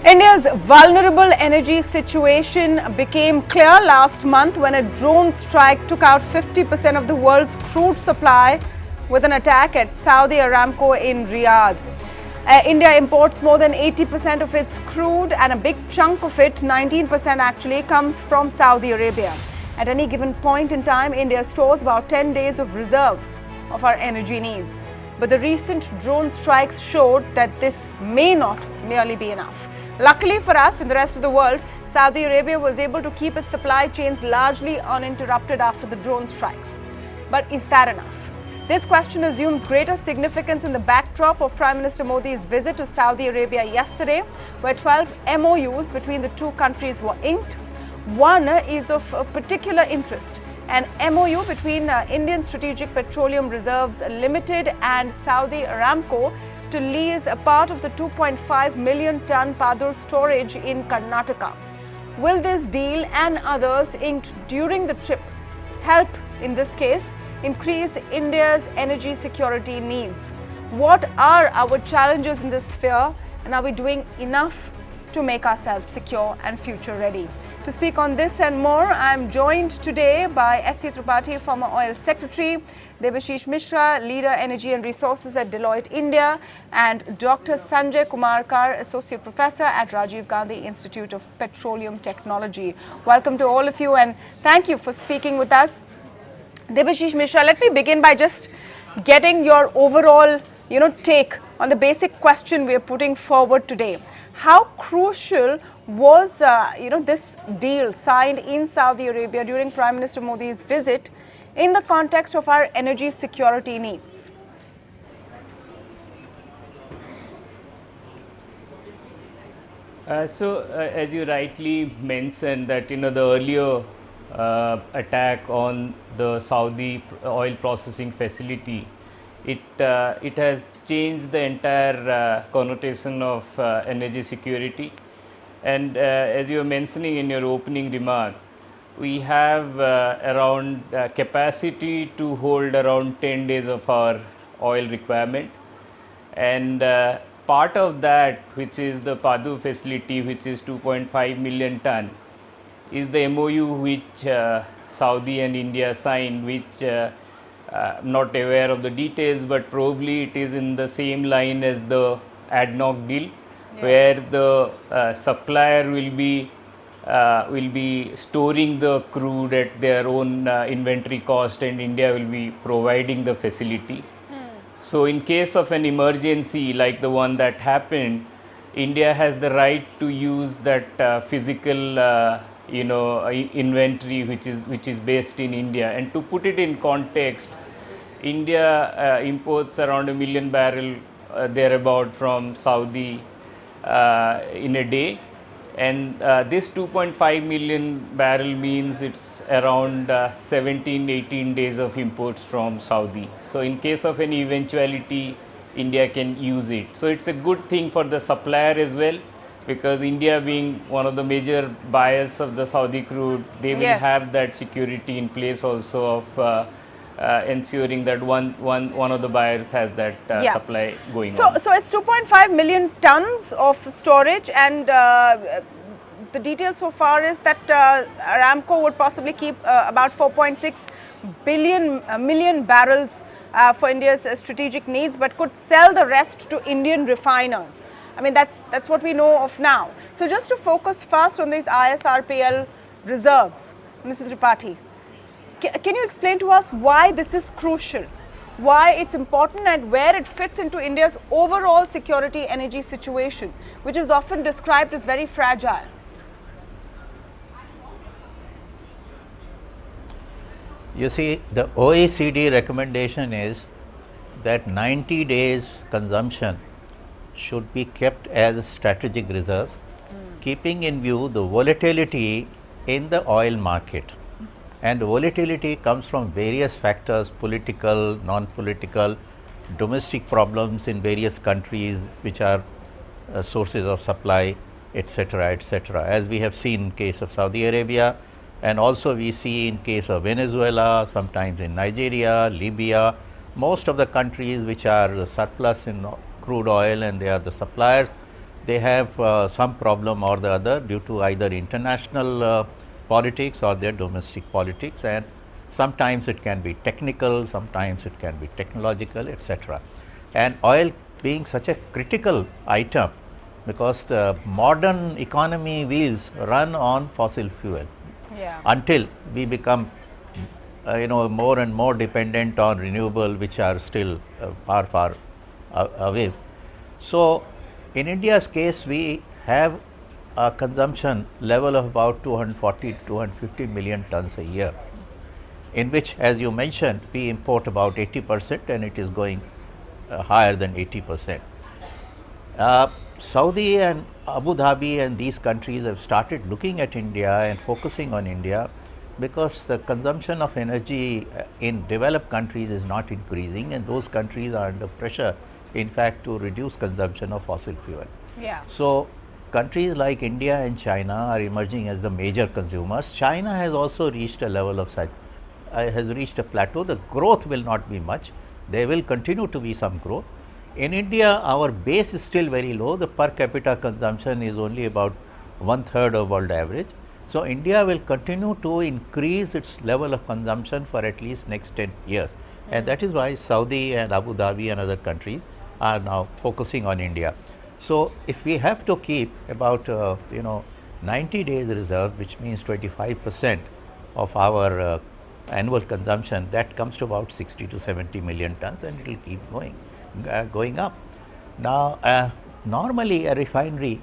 India's vulnerable energy situation became clear last month when a drone strike took out 50% of the world's crude supply with an attack at Saudi Aramco in Riyadh. India imports more than 80% of its crude, and a big chunk of it, 19% actually, comes from Saudi Arabia. At any given point in time, India stores about 10 days of reserves of our energy needs. But the recent drone strikes showed that this may not merely be enough. Luckily for us and the rest of the world, Saudi Arabia was able to keep its supply chains largely uninterrupted after the drone strikes. But is that enough? This question assumes greater significance in the backdrop of Prime Minister Modi's visit to Saudi Arabia yesterday, where 12 MOUs between the two countries were inked. One is of particular interest: an MOU between Indian Strategic Petroleum Reserves Limited and Saudi Aramco to lease a part of the 2.5 million ton Padur storage in Karnataka. Will this deal and others inked during the trip help, in this case, increase India's energy security needs? What are our challenges in this sphere, and are we doing enough to make ourselves secure and future ready? To speak on this and more, I am joined today by S.C. Tripathi, former Oil Secretary, Debashish Mishra, Leader Energy and Resources at Deloitte India, and Dr. Sanjay Kumar Kar, Associate Professor at Rajiv Gandhi Institute of Petroleum Technology. Welcome to all of you, and thank you for speaking with us. Debashish Mishra, let me begin by just getting your overall, take on the basic question we are putting forward today. How crucial was, this deal signed in Saudi Arabia during Prime Minister Modi's visit in the context of our energy security needs? As you rightly mentioned, that the earlier attack on the Saudi oil processing facility, it has changed the entire connotation of energy security. And as you were mentioning in your opening remark, we have around capacity to hold around 10 days of our oil requirement, and part of that, which is the Padur facility, which is 2.5 million ton, is the MOU which Saudi and India signed, which I'm not aware of the details, but probably it is in the same line as the ADNOC deal, where the supplier will be storing the crude at their own inventory cost, and India will be providing the facility. So in case of an emergency like the one that happened, India has the right to use that physical inventory which is based in India. And to put it in context, India imports around 1 million barrel thereabout from Saudi in a day, and this 2.5 million barrel means it's around 17-18 days of imports from Saudi. So in case of any eventuality, India can use it. So it's a good thing for the supplier as well, because India being one of the major buyers of the Saudi crude, they will have that security in place also of ensuring that one of the buyers has that supply going on. So it's 2.5 million tons of storage, and the detail so far is that Aramco would possibly keep about 4.6 million barrels for India's strategic needs, but could sell the rest to Indian refiners. I mean, that's what we know of now. So just to focus first on these ISRPL reserves, Mr. Tripathi, can you explain to us why this is crucial, why it's important, and where it fits into India's overall security energy situation, which is often described as very fragile? You see, the OECD recommendation is that 90 days consumption should be kept as strategic reserves, keeping in view the volatility in the oil market. And volatility comes from various factors: political, non-political, domestic problems in various countries which are sources of supply, etc., etc. As we have seen in case of Saudi Arabia, and also we see in case of Venezuela, sometimes in Nigeria, Libya, most of the countries which are surplus in crude oil and they are the suppliers, they have some problem or the other due to either international politics or their domestic politics, and sometimes it can be technical, sometimes it can be technological, etc. And oil being such a critical item, because the modern economy wheels run on fossil fuel until we become more and more dependent on renewable, which are still far away. So in India's case, we have a consumption level of about 240 to 250 million tons a year, in which, as you mentioned, we import about 80% and it is going higher than 80%. Saudi and Abu Dhabi and these countries have started looking at India and focusing on India, because the consumption of energy in developed countries is not increasing, and those countries are under pressure, in fact, to reduce consumption of fossil fuel. So countries like India and China are emerging as the major consumers. China has also reached a level of such, has reached a plateau. The growth will not be much. There will continue to be some growth. In India, our base is still very low. The per capita consumption is only about 1/3 of world average. So India will continue to increase its level of consumption for at least next 10 years. And that is why Saudi and Abu Dhabi and other countries are now focusing on India. So if we have to keep about 90 days reserve, which means 25% of our annual consumption, that comes to about 60 to 70 million tons, and it will keep going up. Now normally a refinery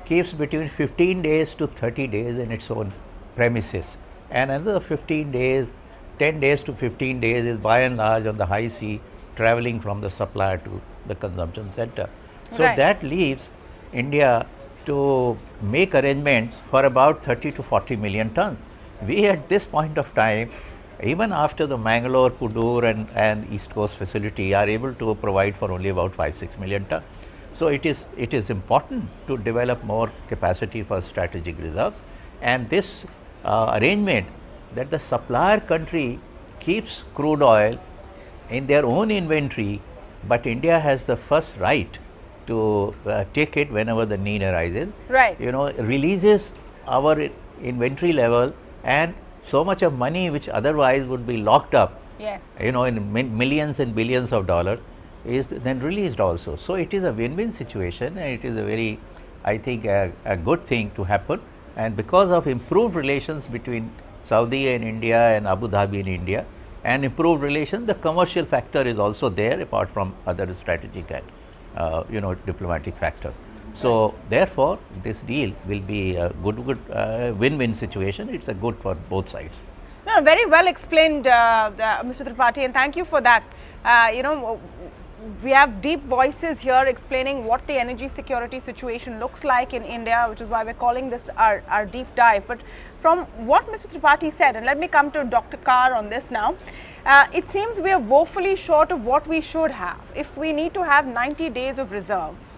keeps between 15 days to 30 days in its own premises, and another 15 days, 10 days to 15 days is by and large on the high sea, traveling from the supplier to the consumption center. So that leaves India to make arrangements for about 30 to 40 million tons. We at this point of time, even after the Mangalore, Pudur and East Coast facility, are able to provide for only about 5-6 million tons. So it is important to develop more capacity for strategic reserves, and this arrangement that the supplier country keeps crude oil in their own inventory, but India has the first right to take it whenever the need arises. Releases our inventory level, and so much of money which otherwise would be locked up, in millions and billions of dollars, is then released also. So it is a win-win situation, and it is a very, I think, a good thing to happen. And because of improved relations between Saudi and India and Abu Dhabi and India, and improved relations, the commercial factor is also there, apart from other strategic and diplomatic factors. So therefore, this deal will be a good win-win situation. It's a good for both sides. No, very well explained, Mr. Tripathi, and thank you for that. We have deep voices here explaining what the energy security situation looks like in India, which is why we're calling this our deep dive. But from what Mr. Tripathi said, and let me come to Dr. Kar on this now, it seems we are woefully short of what we should have. If we need to have 90 days of reserves,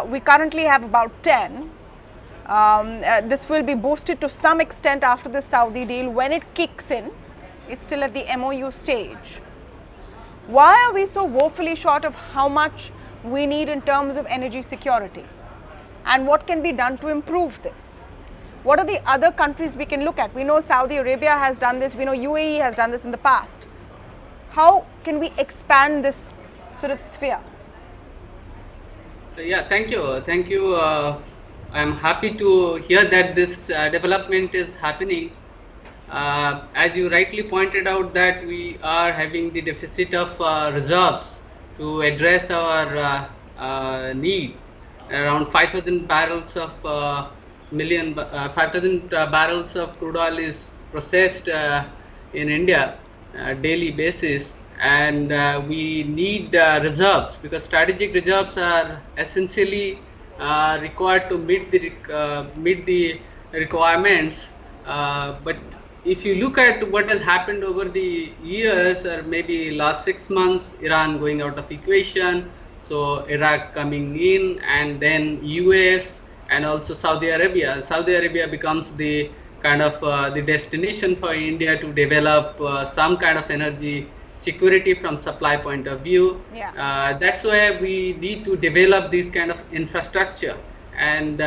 we currently have about 10. This will be boosted to some extent after the Saudi deal. When it kicks in, it's still at the MOU stage. Why are we so woefully short of how much we need in terms of energy security? And what can be done to improve this? What are the other countries we can look at? We know Saudi Arabia has done this. We know UAE has done this in the past. How can we expand this sort of sphere? Yeah, thank you. Thank you. I'm happy to hear that this development is happening. As you rightly pointed out, that we are having the deficit of reserves to address our need. Around 5,000 barrels of 5,000 barrels of crude oil is processed in India daily basis, and we need reserves, because strategic reserves are essentially required to meet the requirements. But if you look at what has happened over the years, or maybe last 6 months, Iran going out of equation, so Iraq coming in, and then US and also Saudi Arabia. Saudi Arabia becomes the kind of the destination for India to develop some kind of energy security from supply point of view. Yeah. That's why we need to develop this kind of infrastructure. And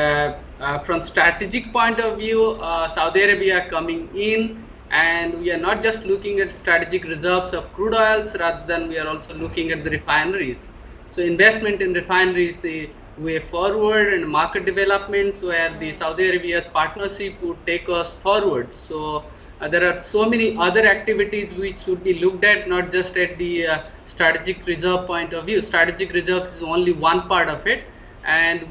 from strategic point of view, Saudi Arabia coming in, and we are not just looking at strategic reserves of crude oils, rather than we are also looking at the refineries. So investment in refineries, the way forward, and market developments where the Saudi Arabia's partnership would take us forward. So there are so many other activities which should be looked at, not just at the strategic reserve point of view. Strategic reserve is only one part of it, and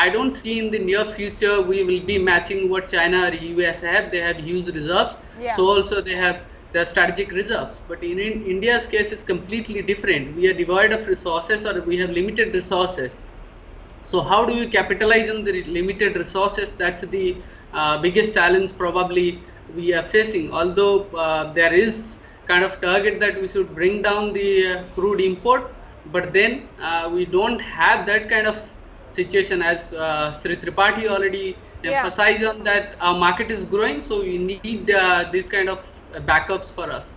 I don't see in the near future we will be matching what China or US have. They have huge reserves, Yeah. so also they have their strategic reserves. But in India's case, it's completely different. We are devoid of resources, or we have limited resources. So how do you capitalize on the limited resources? That's the biggest challenge probably we are facing. Although there is kind of target that we should bring down the crude import, but then we don't have that kind of situation, as Sri Tripathi already emphasized on that. Our market is growing, so we need this kind of backups for us.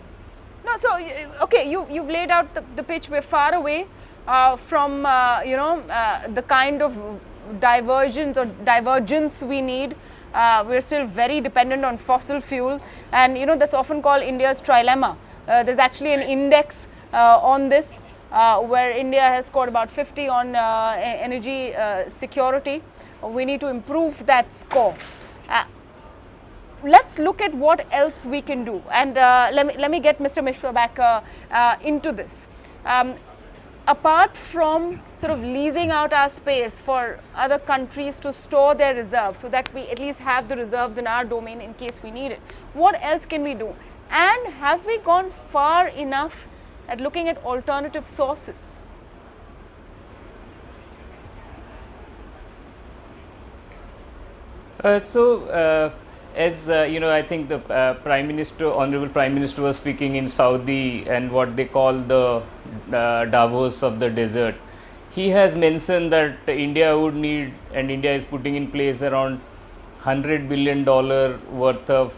No, so okay, you've laid out the pitch. We're far away from the kind of divergence we need. We're still very dependent on fossil fuel, and that's often called India's trilemma. There's actually an index on this where India has scored about 50 on energy security. We need to improve that score. Let's look at what else we can do, and let me get Mr. Mishra back into this. Apart from sort of leasing out our space for other countries to store their reserves, so that we at least have the reserves in our domain in case we need it, what else can we do? And have we gone far enough at looking at alternative sources? As I think the Honorable Prime Minister was speaking in Saudi, and what they call the Davos of the desert. He has mentioned that India would need, and India is putting in place around $100 billion worth of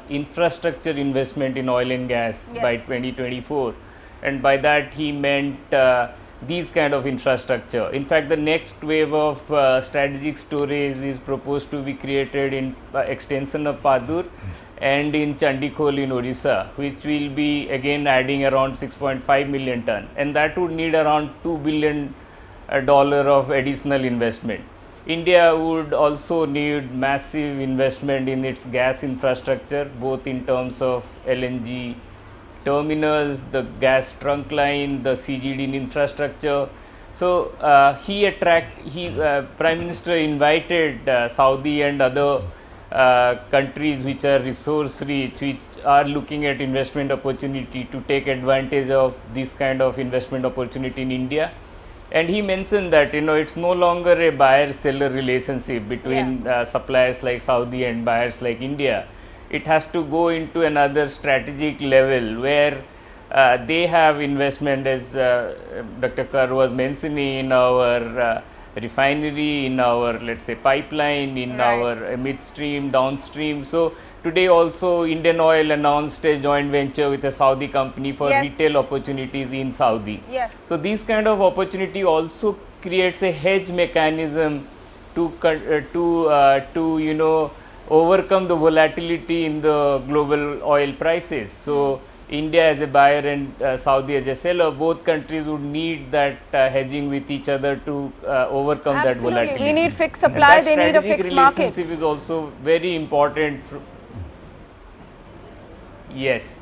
infrastructure investment in oil and gas by 2024, and by that he meant these kind of infrastructure. In fact, the next wave of strategic storage is proposed to be created in extension of Padur and in Chandikhol in Odisha, which will be again adding around 6.5 million ton, and that would need around $2 billion of additional investment. India would also need massive investment in its gas infrastructure, both in terms of LNG terminals, the gas trunk line, the CGD infrastructure. So Prime Minister invited Saudi and other countries which are resource rich, which are looking at investment opportunity, to take advantage of this kind of investment opportunity in India. And he mentioned that it's no longer a buyer-seller relationship between suppliers like Saudi and buyers like India. It has to go into another strategic level where they have investment, as Dr. Kar was mentioning, in our refinery, in our, let's say, pipeline, in our midstream, downstream. So today also Indian Oil announced a joint venture with a Saudi company for retail opportunities in Saudi. So these kind of opportunity also creates a hedge mechanism to overcome the volatility in the global oil prices. So India as a buyer and Saudi as a seller, both countries would need that hedging with each other to overcome that volatility. We need fixed supply, they need a fixed market. That relationship is also very important. Yes.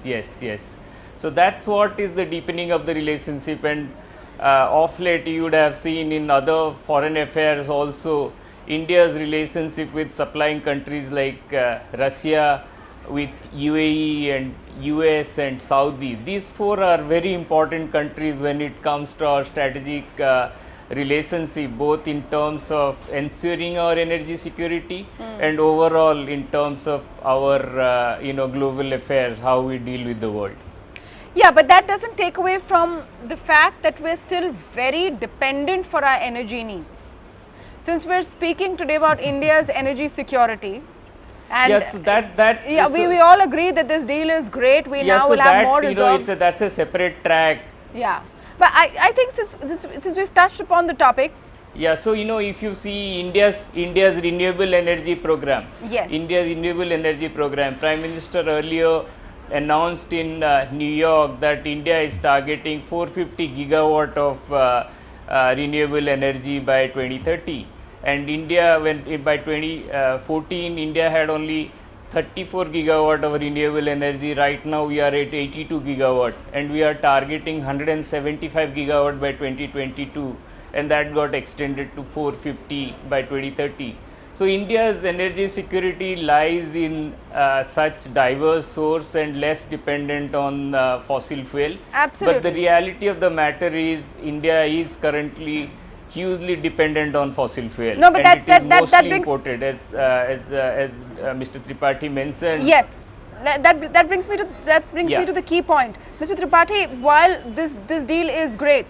So that's what is the deepening of the relationship, and of late you would have seen in other foreign affairs also, India's relationship with supplying countries like Russia, with UAE and US and Saudi. These four are very important countries when it comes to our strategic relationship, both in terms of ensuring our energy security and overall in terms of our global affairs, how we deal with the world. Yeah, but that doesn't take away from the fact that we're still very dependent for our energy needs. Since we're speaking today about India's energy security, And yeah, so that yeah, so- we all agree that this deal is great. We yeah, now so will have that, more you know, reserves. that's a separate track. Yeah, but I think since we've touched upon the topic, Yeah, so you know, if you see India's renewable energy program, Yes. India's renewable energy program, Prime Minister earlier announced in New York that India is targeting 450 gigawatt of renewable energy by 2030, and India by 2014 India had only 34 gigawatt of renewable energy. Right now we are at 82 gigawatt, and we are targeting 175 gigawatt by 2022, and that got extended to 450 by 2030. So India's energy security lies in such diverse source and less dependent on fossil fuel. Absolutely. But the reality of the matter is India is currently hugely dependent on fossil fuel. No, but and that mostly brings- imported, as Mr. Tripathi mentioned. yes, that brings me to Yeah. me to the key point, Mr. Tripathi. While this deal is great,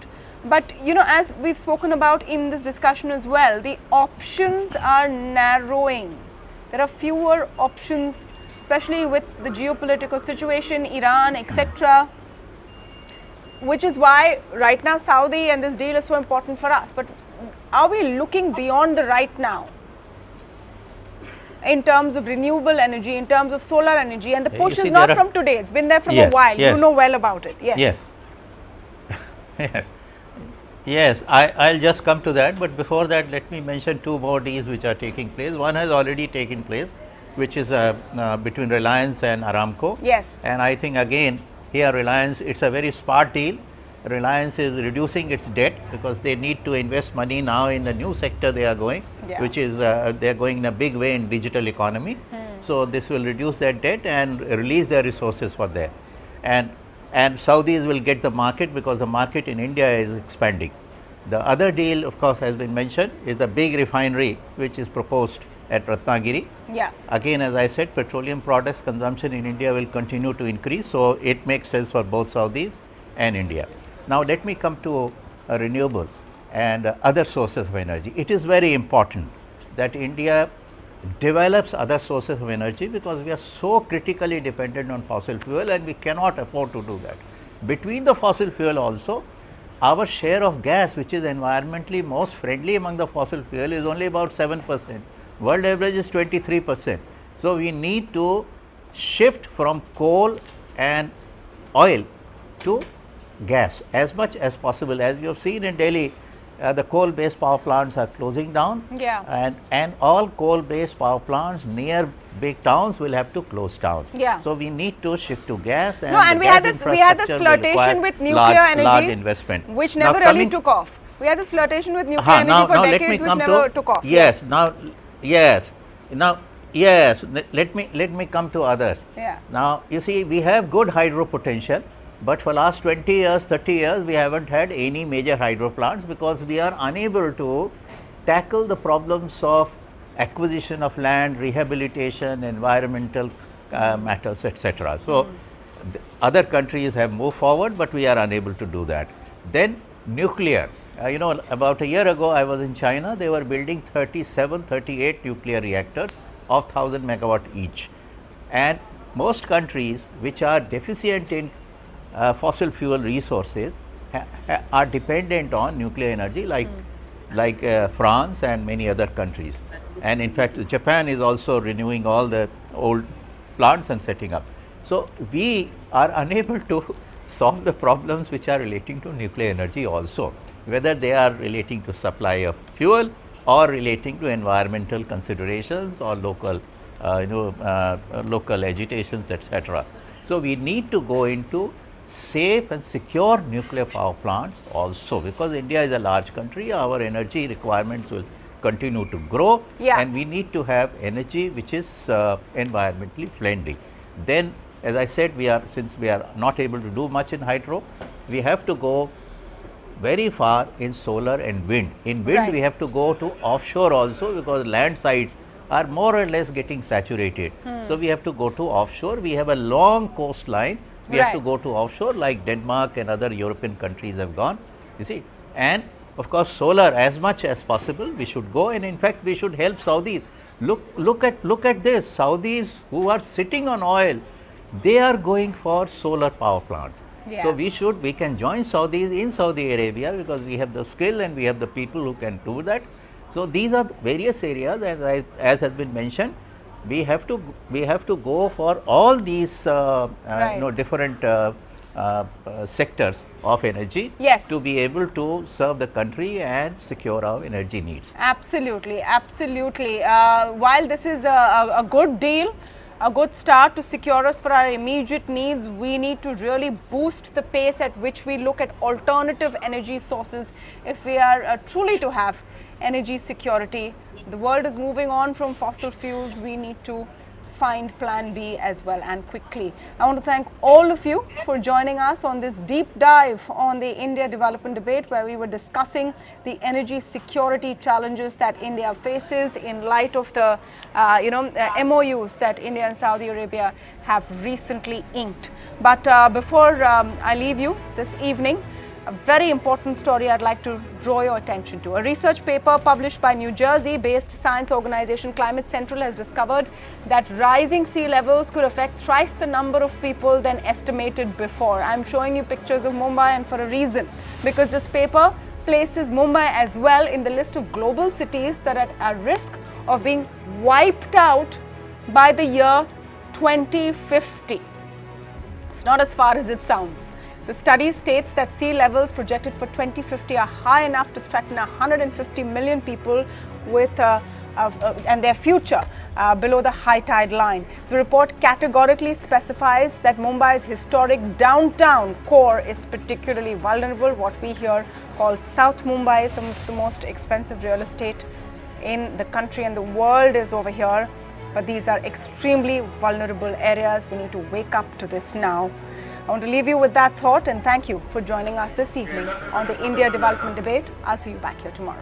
but you know, as we've spoken about in this discussion as well, the options are narrowing. There are fewer options, especially with the geopolitical situation, Iran, etc. Which is why right now Saudi and this deal is so important for us. But are we looking beyond the right now in terms of renewable energy, in terms of solar energy? And the You push see, is not there are- from today, it's been there from a Yes, while. yes. You know well about it. Yes. Yes. Yes. Yes, I'll just come to that, but before that let me mention two more deals which are taking place. One has already taken place, which is between Reliance and Aramco. Yes. And I think again here Reliance, it's a very smart deal. Reliance is reducing its debt because they need to invest money now in the new sector they are going, Yeah. which is they are going in a big way in digital economy. So this will reduce their debt and release their resources for there. And Saudis will get the market because the market in India is expanding. The other deal, of course, has been mentioned, is the big refinery which is proposed at Ratnagiri. Yeah. Again, as I said, petroleum products consumption in India will continue to increase, so it makes sense for both Saudis and India. Now let me come to renewable and other sources of energy. It is very important that India develops other sources of energy because we are so critically dependent on fossil fuel and we cannot afford to do that. Between the fossil fuel also, our share of gas, which is environmentally most friendly among the fossil fuel, is only about 7%. World average is 23%. So we need to shift from coal and oil to gas as much as possible. As you have seen in Delhi, the coal based power plants are closing down, Yeah. and all coal based power plants near big towns will have to close down. Yeah. So we need to shift to gas, and No, and the we gas had this infrastructure will flirtation require with nuclear energy, large investment, which Now never really coming- took off. We had this flirtation with nuclear energy now, for now let me decades, which come never to took off. yes. Now yes. Let me come to others. Yeah. Now you see, we have good hydro potential, but for last 20 years, 30 years, we haven't had any major hydro plants because we are unable to tackle the problems of acquisition of land, rehabilitation, environmental matters, etc. So other countries have moved forward, but we are unable to do that. Then nuclear. You know, about a year ago, I was in China. They were building 37, 38 nuclear reactors of 1000 megawatt each. And most countries which are deficient in fossil fuel resources are dependent on nuclear energy, like France and many other countries. And in fact, Japan is also renewing all the old plants and setting up. So we are unable to solve the problems which are relating to nuclear energy also, whether they are relating to supply of fuel or relating to environmental considerations or local local agitations, etc. So we need to go into safe and secure nuclear power plants also, because India is a large country, our energy requirements will continue to grow, Yeah. and we need to have energy which is environmentally friendly. Then, as I said, since we are not able to do much in hydro, we have to go very far in solar and wind. In wind, Right. we have to go to offshore also, because land sites are more or less getting saturated. So we have to go to offshore. We have a long coastline. We have to Right. go to offshore, like Denmark and other European countries have gone, you see. And of course, solar, as much as possible we should go, and in fact we should help Saudis. Look at this. Saudis who are sitting on oil, they are going for solar power plants. Yeah. So we can join Saudis in Saudi Arabia because we have the skill and we have the people who can do that. So these are various areas, as has been mentioned. We have to go for all these Right. different sectors of energy, Yes. to be able to serve the country and secure our energy needs. Absolutely, absolutely. While this is a good deal, a good start to secure us for our immediate needs, we need to really boost the pace at which we look at alternative energy sources if we are truly to have energy security. The world is moving on from fossil fuels. We need to find plan B as well, and quickly. I want to thank all of you for joining us on this deep dive on the India development debate, where we were discussing the energy security challenges that India faces in light of the MOUs that India and Saudi Arabia have recently inked. But before I leave you this evening, a very important story I'd like to draw your attention to. A research paper published by New Jersey-based science organization Climate Central has discovered that rising sea levels could affect thrice the number of people than estimated before. I'm showing you pictures of Mumbai, and for a reason, because this paper places Mumbai as well in the list of global cities that are at risk of being wiped out by the year 2050. It's not as far as it sounds. The study states that sea levels projected for 2050 are high enough to threaten 150 million people with and their future below the high tide line. The report categorically specifies that Mumbai's historic downtown core is particularly vulnerable. What we here call South Mumbai, some of the most expensive real estate in the country and the world is over here. But these are extremely vulnerable areas. We need to wake up to this now. I want to leave you with that thought, and thank you for joining us this evening on the India Development Debate. I'll see you back here tomorrow.